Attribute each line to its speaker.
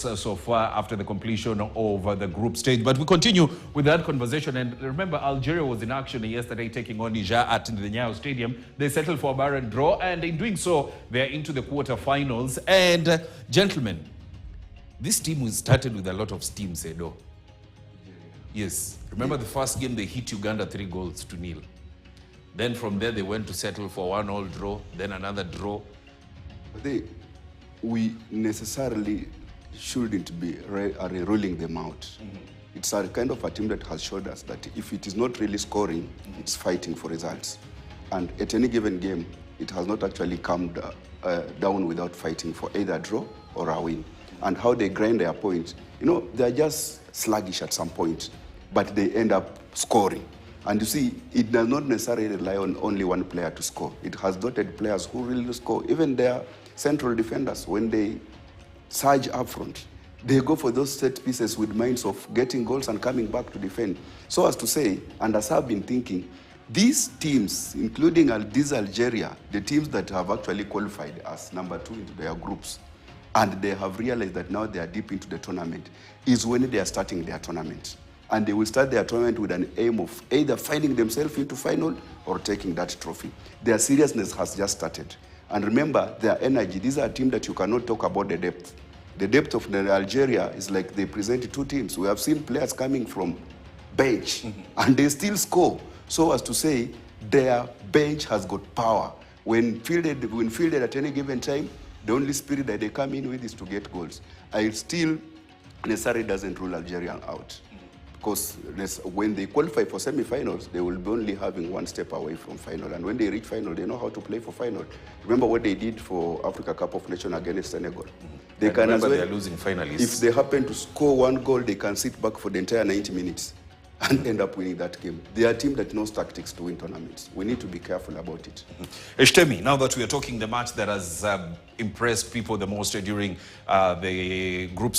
Speaker 1: So far after the completion of the group stage. But we continue with that conversation. And remember, Algeria was in action yesterday taking on Niger at the Nyayo Stadium. They settled for a barren draw, and in doing so, they're into the quarterfinals. And gentlemen, this team was started with a lot of steam, Sedo. Yes. Remember the first game, they hit Uganda 3-0. Then from there, they went to settle for 1-1 draw, then another draw.
Speaker 2: We necessarily shouldn't be ruling them out. It's a kind of a team that has showed us that if it is not really scoring, it's fighting for results. And at any given game, it has not actually come down without fighting for either a draw or a win. And how they grind their points, they're just sluggish at some point, but they end up scoring. And you see, it does not necessarily rely on only one player to score. It has dotted players who really score. Even their central defenders, when they surge up front, they go for those set pieces with minds of getting goals and coming back to defend. So as to say, and as I've been thinking, these teams, including this Algeria, the teams that have actually qualified as number 2 into their groups, and they have realized that now they are deep into the tournament, is when they are starting their tournament. And they will start their tournament with an aim of either finding themselves into final or taking that trophy. Their seriousness has just started. And remember, their energy, these are a team that you cannot talk about the depth. The depth of Algeria is like they present 2 teams. We have seen players coming from bench, and they still score. So as to say, their bench has got power. When fielded at any given time, the only spirit that they come in with is to get goals. I still necessarily doesn't rule Algeria out. Because when they qualify for semi-finals, they will be only having one step away from final. And when they reach final, they know how to play for final. Remember what they did for Africa Cup of Nations against Senegal. They can
Speaker 1: remember they're losing finalists.
Speaker 2: If they happen to score 1 goal, they can sit back for the entire 90 minutes and end up winning that game. They are a team that knows tactics to win tournaments. We need to be careful about it.
Speaker 1: Eshtemi, now that we are talking the match that has impressed people the most during the group